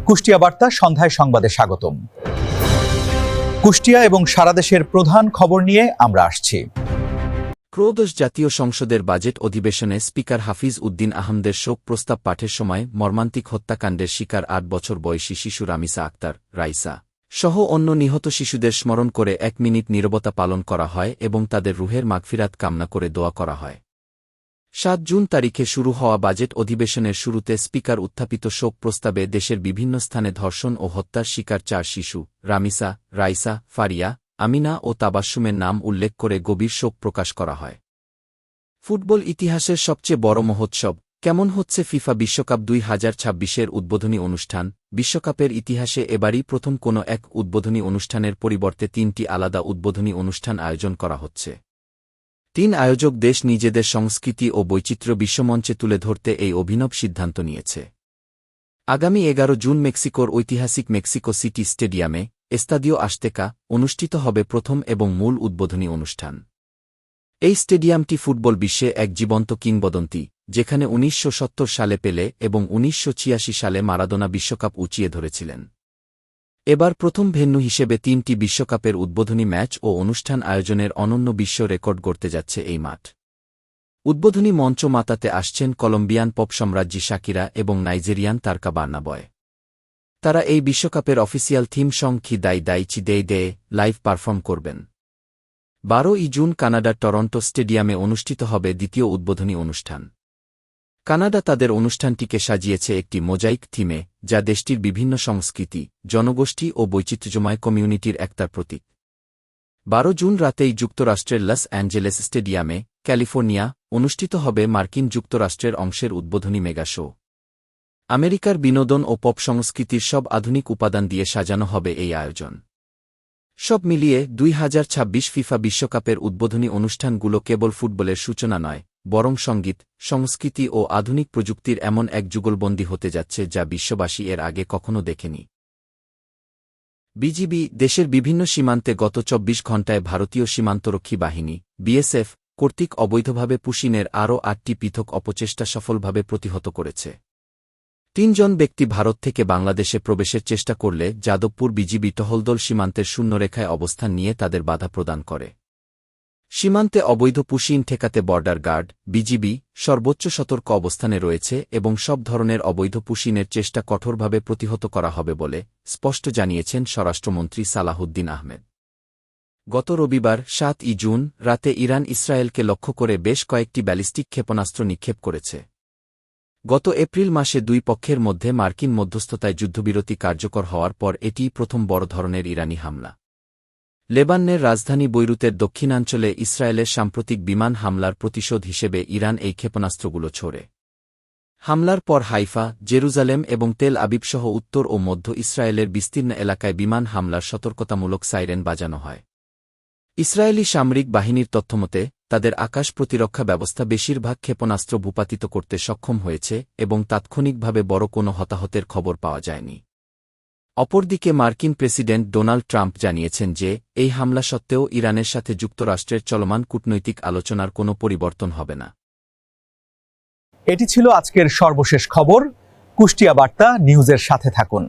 কুষ্টিয়া বার্তা সন্ধ্যায় সংবাদে স্বাগতম। কুষ্টিয়া এবং সারা দেশের প্রধান খবর নিয়ে আমরা আসছি। ত্রয়োদশ জাতীয় সংসদের বাজেট অধিবেশনে স্পিকার হাফিজ উদ্দিন আহমদের শোক প্রস্তাব পাঠের সময় মর্মান্তিক হত্যাকাণ্ডের শিকার ৮ বছর বয়সী শিশু রামিসা আক্তার, রাইসা সহ অন্য নিহত শিশুদের স্মরণ করে ১ মিনিট নীরবতা পালন করা হয় এবং তাদের রুহের মাগফিরাত কামনা করে দোয়া করা হয়। ৭ জুন তারিখে শুরু হওয়া বাজেট অধিবেশনের শুরুতে স্পিকার উত্থাপিত শোক প্রস্তাবে দেশের বিভিন্ন স্থানে ধর্ষণ ও হত্যার শিকার ৪ শিশু রামিসা, রাইসা, ফারিয়া, আমিনা ও তাবাস্সুমের নাম উল্লেখ করে গভীর শোক প্রকাশ করা হয়। ফুটবল ইতিহাসের সবচেয়ে বড় মহোৎসব কেমন হচ্ছে ফিফা বিশ্বকাপ ২০২৬-এর উদ্বোধনী অনুষ্ঠান। বিশ্বকাপের ইতিহাসে এবারই প্রথম কোনো এক উদ্বোধনী অনুষ্ঠানের পরিবর্তে ৩টি আলাদা উদ্বোধনী অনুষ্ঠান আয়োজন করা হচ্ছে। ৩ আয়োজক দেশ নিজেদের সংস্কৃতি ও বৈচিত্র্য বিশ্বমঞ্চে তুলে ধরতে এই অভিনব সিদ্ধান্ত নিয়েছে। আগামী ১১ জুন মেক্সিকোর ঐতিহাসিক মেক্সিকো সিটি স্টেডিয়ামে এস্তাদিও আজতেকা অনুষ্ঠিত হবে প্রথম এবং মূল উদ্বোধনী অনুষ্ঠান। এই স্টেডিয়ামটি ফুটবল বিশ্বে এক জীবন্ত কিংবদন্তি, যেখানে ১৯৭০ সালে পেলে এবং ১৯৮৬ সালে মারাদোনা বিশ্বকাপ উঁচিয়ে ধরেছিলেন। এবার প্রথম ভেন্যু হিসেবে ৩টি বিশ্বকাপের উদ্বোধনী ম্যাচ ও অনুষ্ঠান আয়োজনের অনন্য বিশ্ব রেকর্ড গড়তে যাচ্ছে এই মাঠ। উদ্বোধনী মঞ্চ মাতাতে আসছেন কলম্বিয়ান পপ সম্রাজ্ঞী শাকিরা এবং নাইজেরিয়ান তারকা বার্না বয়। তারা এই বিশ্বকাপের অফিসিয়াল থিম সং কি দাই দাই চি দে দে লাইভ পারফর্ম করবেন। ১২ জুন কানাডার টরন্টো স্টেডিয়ামে অনুষ্ঠিত হবে দ্বিতীয় উদ্বোধনী অনুষ্ঠান। কানাডা তাদের অনুষ্ঠানটিকে সাজিয়েছে একটি মোজাইক থিমে, যা দেশটির বিভিন্ন সংস্কৃতি, জনগোষ্ঠী ও বৈচিত্র্যময় কমিউনিটির একতার প্রতীক। ১২ জুন রাতেই যুক্তরাষ্ট্রের লস অ্যাঞ্জেলেস স্টেডিয়ামে, ক্যালিফোর্নিয়া, অনুষ্ঠিত হবে মার্কিন যুক্তরাষ্ট্রের অংশের উদ্বোধনী মেগা শো। আমেরিকার বিনোদন ও পপ সংস্কৃতির সব আধুনিক উপাদান দিয়ে সাজানো হবে এই আয়োজন। সব মিলিয়ে ২০২৬ ফিফা বিশ্বকাপের উদ্বোধনী অনুষ্ঠানগুলো কেবল ফুটবলের সূচনা নয়, বরং সংগীত, সংস্কৃতি ও আধুনিক প্রযুক্তির এমন এক যুগলবন্দী হতে যাচ্ছে যা বিশ্ববাসী এর আগে কখনো দেখেনি। বিজিবি দেশের বিভিন্ন সীমান্তে গত ২৪ ঘণ্টায় ভারতীয় সীমান্তরক্ষী বাহিনী বিএসএফ কর্তৃক অবৈধভাবে পুশিনের আরও ৮টি পৃথক অপচেষ্টা সফলভাবে প্রতিহত করেছে। ৩ জন ব্যক্তি ভারত থেকে বাংলাদেশে প্রবেশের চেষ্টা করলে যাদবপুর বিজিবি টহলদল সীমান্তের শূন্যরেখায় অবস্থান নিয়ে তাদের বাধা প্রদান করে। সীমান্তে অবৈধ পুশিন ঠেকাতে বর্ডার গার্ড, বিজিবি সর্বোচ্চ সতর্ক অবস্থানে রয়েছে এবং সব ধরনের অবৈধ পুশিনের চেষ্টা কঠোরভাবে প্রতিহত করা হবে বলে স্পষ্ট জানিয়েছেন স্বরাষ্ট্রমন্ত্রী সালাহউদ্দিন আহমেদ। গত রবিবার ৭ জুন রাতে ইরান ইসরায়েলকে লক্ষ্য করে বেশ কয়েকটি ব্যালিস্টিক ক্ষেপণাস্ত্র নিক্ষেপ করেছে। গত এপ্রিল মাসে দুই পক্ষের মধ্যে মার্কিন মধ্যস্থতায় যুদ্ধবিরতি কার্যকর হওয়ার পর এটিই প্রথম বড় ধরনের ইরানি হামলা। লেবাননের রাজধানী বৈরুতের দক্ষিণাঞ্চলে ইসরায়েলের সাম্প্রতিক বিমান হামলার প্রতিশোধ হিসেবে ইরান এই ক্ষেপণাস্ত্রগুলো ছোড়ে। হামলার পর হাইফা, জেরুজালেম এবং তেল আবিবসহ উত্তর ও মধ্য ইসরায়েলের বিস্তীর্ণ এলাকায় বিমান হামলার সতর্কতামূলক সাইরেন বাজানো হয়। ইসরায়েলি সামরিক বাহিনীর তথ্যমতে তাদের আকাশ প্রতিরক্ষা ব্যবস্থা বেশিরভাগ ক্ষেপণাস্ত্র ভূপাতিত করতে সক্ষম হয়েছে এবং তাৎক্ষণিকভাবে বড় কোনো হতাহতের খবর পাওয়া যায়নি। অপরদিকে মার্কিন প্রেসিডেন্ট ডোনাল্ড ট্রাম্প জানিয়েছেন যে এই হামলা সত্ত্বেও ইরানের সাথে যুক্তরাষ্ট্রের চলমান কূটনৈতিক আলোচনার কোনো পরিবর্তন হবে না। এটি ছিল আজকের সর্বশেষ খবর। কুষ্টিয়া বার্তা নিউজের সাথে থাকুন।